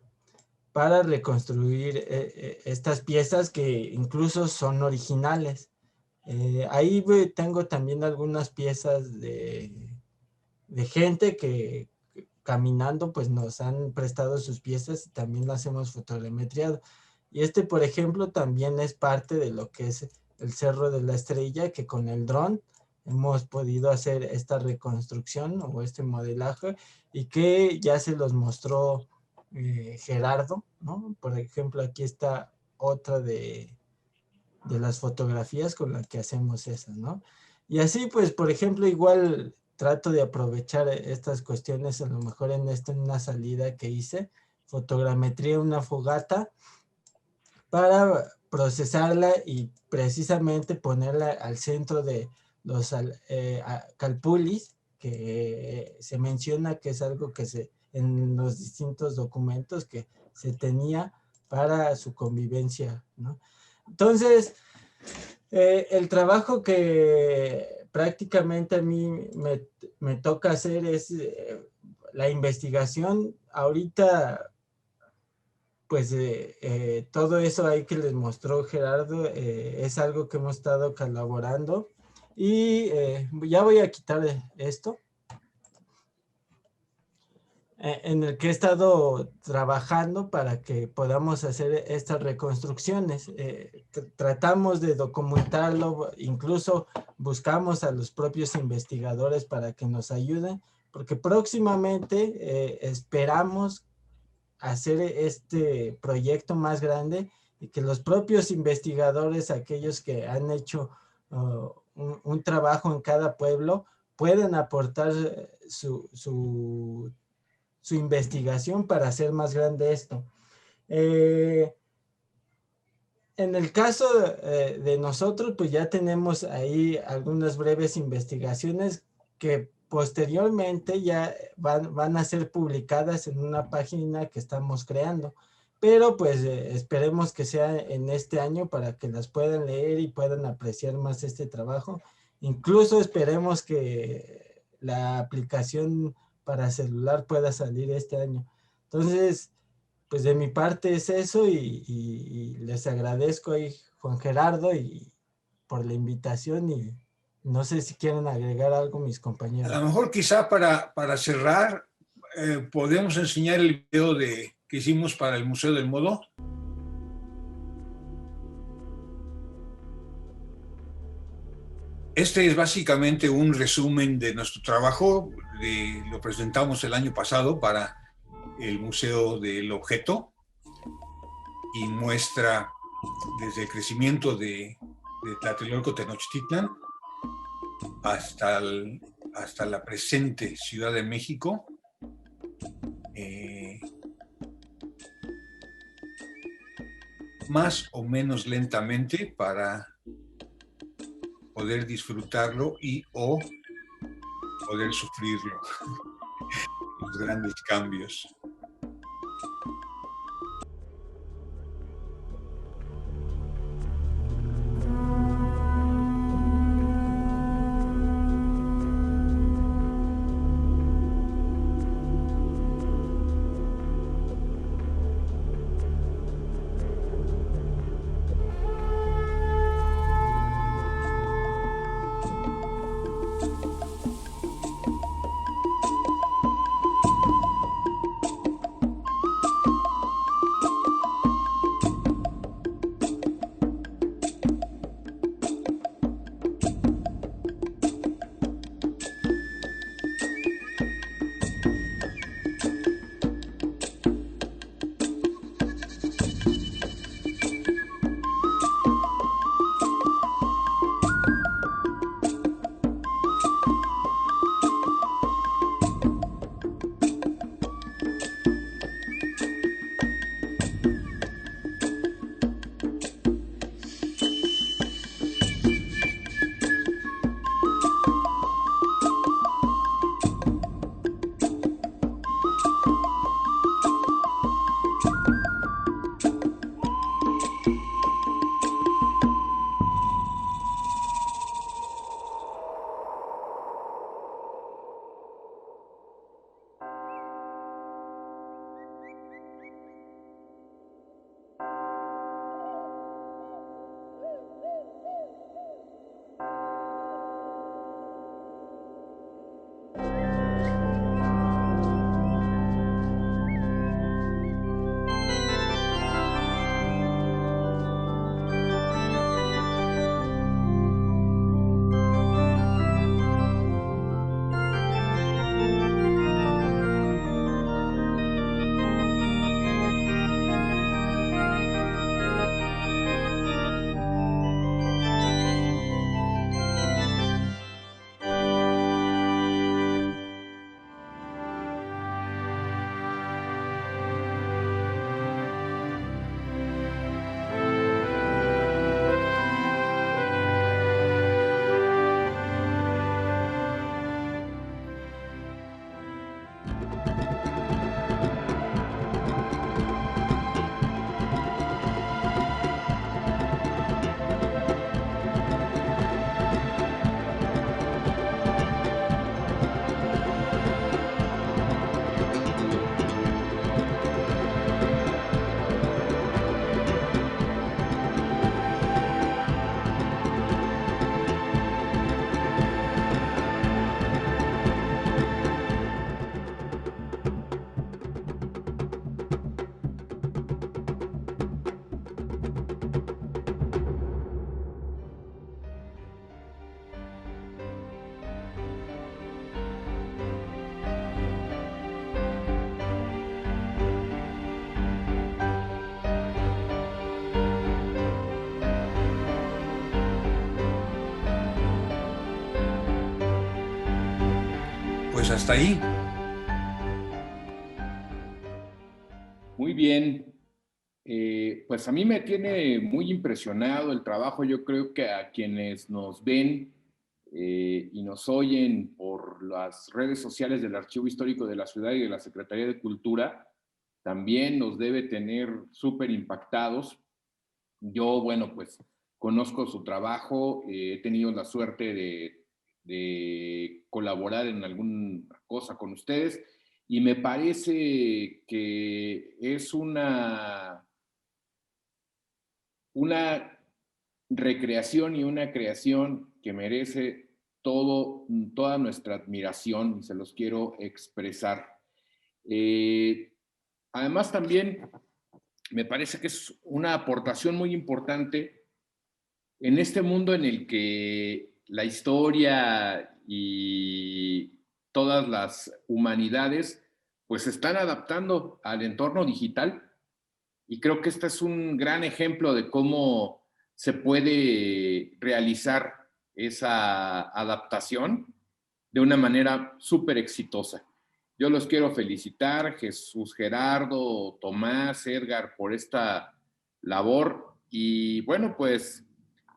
para reconstruir estas piezas que incluso son originales. Ahí tengo también algunas piezas de gente que caminando pues nos han prestado sus piezas y también las hemos fotogrametriado. Y por ejemplo, también es parte de lo que es el Cerro de la Estrella, que con el dron hemos podido hacer esta reconstrucción o este modelaje y que ya se los mostró Gerardo, ¿no? Por ejemplo, aquí está otra de las fotografías con las que hacemos esas, ¿no? Y así, pues, por ejemplo, igual trato de aprovechar estas cuestiones, a lo mejor en una salida que hice, fotogrametría una fogata para procesarla y precisamente ponerla al centro de los calpulis, que se menciona que es algo que en los distintos documentos que se tenía para su convivencia, ¿no? Entonces, el trabajo que prácticamente a mí me toca hacer es la investigación. Ahorita, pues todo eso ahí que les mostró Gerardo es algo que hemos estado colaborando. Y ya voy a quitar esto. en el que he estado trabajando para que podamos hacer estas reconstrucciones. Tratamos de documentarlo, incluso buscamos a los propios investigadores para que nos ayuden, porque próximamente esperamos hacer este proyecto más grande y que los propios investigadores, aquellos que han hecho un trabajo en cada pueblo, puedan aportar su investigación para hacer más grande esto. En el caso de nosotros, pues ya tenemos ahí algunas breves investigaciones que posteriormente ya van a ser publicadas en una página que estamos creando. Pero pues esperemos que sea en este año para que las puedan leer y puedan apreciar más este trabajo. Incluso esperemos que la aplicación para celular pueda salir este año. Entonces, pues de mi parte es eso y les agradezco ahí, Juan Gerardo, y por la invitación, y no sé si quieren agregar algo mis compañeros. A lo mejor quizá para cerrar, podemos enseñar el video que hicimos para el Museo del Modo. Este es básicamente un resumen de nuestro trabajo. Lo presentamos el año pasado para el Museo del Objeto y muestra desde el crecimiento de Tlatelolco Tenochtitlan hasta la presente Ciudad de México. Más o menos lentamente para poder disfrutarlo o poder sufrirlo, los grandes cambios. pues hasta ahí. Muy bien. Pues a mí me tiene muy impresionado el trabajo. Yo creo que a quienes nos ven y nos oyen por las redes sociales del Archivo Histórico de la Ciudad y de la Secretaría de Cultura, también nos debe tener súper impactados. Yo, bueno, pues conozco su trabajo, he tenido la suerte de colaborar en alguna cosa con ustedes y me parece que es una recreación y una creación que merece toda nuestra admiración y se los quiero expresar. Además también me parece que es una aportación muy importante en este mundo en el que la historia y todas las humanidades pues se están adaptando al entorno digital. Y creo que este es un gran ejemplo de cómo se puede realizar esa adaptación de una manera súper exitosa. Yo los quiero felicitar, Jesús Gerardo, Tomás, Edgar, por esta labor. Y bueno, pues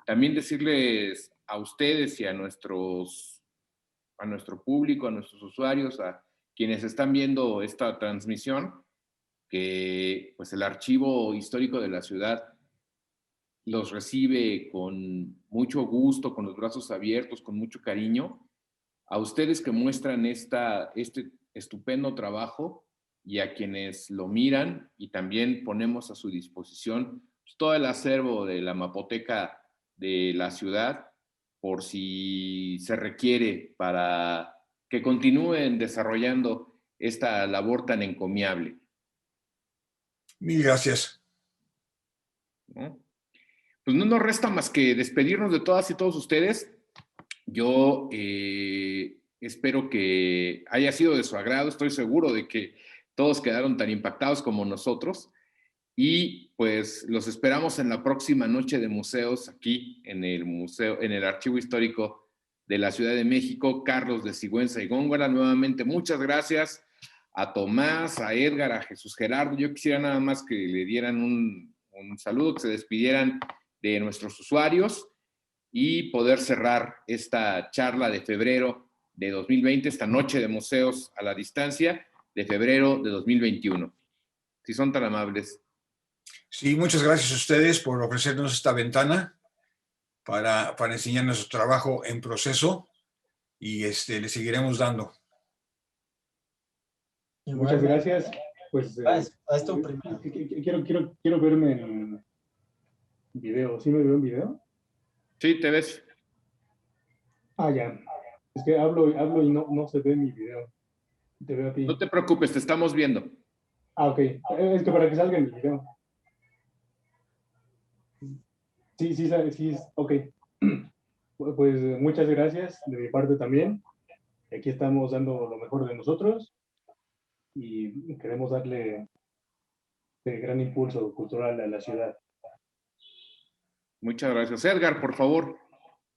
también decirles a ustedes y a nuestro público, a nuestros usuarios, a quienes están viendo esta transmisión, que pues el Archivo Histórico de la Ciudad los recibe con mucho gusto, con los brazos abiertos, con mucho cariño. A ustedes que muestran este estupendo trabajo y a quienes lo miran, y también ponemos a su disposición pues, todo el acervo de la mapoteca de la ciudad por si se requiere para que continúen desarrollando esta labor tan encomiable. Mil gracias. ¿No? Pues no nos resta más que despedirnos de todas y todos ustedes. Yo espero que haya sido de su agrado. Estoy seguro de que todos quedaron tan impactados como nosotros. Y pues los esperamos en la próxima noche de museos aquí en el Archivo Histórico de la Ciudad de México, Carlos de Sigüenza y Góngora. Nuevamente, muchas gracias a Tomás, a Edgar, a Jesús Gerardo. Yo quisiera nada más que le dieran un saludo, que se despidieran de nuestros usuarios y poder cerrar esta charla de febrero de 2020, esta noche de museos a la distancia de febrero de 2021. Si son tan amables. Sí, muchas gracias a ustedes por ofrecernos esta ventana para enseñar nuestro trabajo en proceso y le seguiremos dando. Muchas gracias. Pues quiero verme en video. ¿Sí me veo en video? Sí, te ves. Ah, ya. Es que hablo y no se ve mi video. Te veo a ti. No te preocupes, te estamos viendo. Ah, ok. Es que para que salga en mi video. Sí, ok. Pues muchas gracias de mi parte también. Aquí estamos dando lo mejor de nosotros y queremos darle gran impulso cultural a la ciudad. Muchas gracias. Edgar, por favor.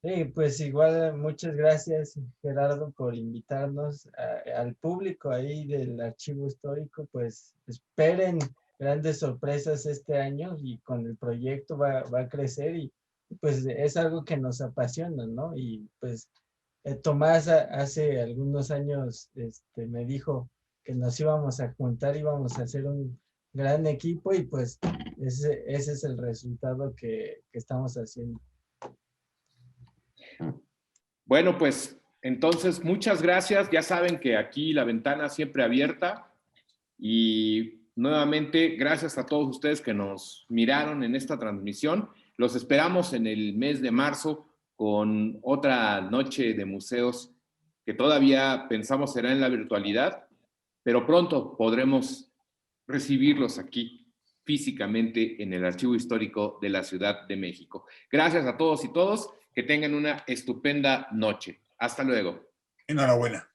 Sí, pues igual muchas gracias, Gerardo, por invitarnos al público ahí del Archivo Histórico. Pues esperen grandes sorpresas este año y con el proyecto va a crecer y pues es algo que nos apasiona, ¿no? Y pues Tomás hace algunos años me dijo que nos íbamos a juntar, íbamos a hacer un gran equipo y pues ese es el resultado que estamos haciendo. Bueno, pues entonces muchas gracias. Ya saben que aquí la ventana siempre abierta y nuevamente gracias a todos ustedes que nos miraron en esta transmisión. Los esperamos en el mes de marzo con otra noche de museos que todavía pensamos será en la virtualidad, pero pronto podremos recibirlos aquí físicamente en el Archivo Histórico de la Ciudad de México. Gracias a todos y todos. Que tengan una estupenda noche. Hasta luego. Enhorabuena.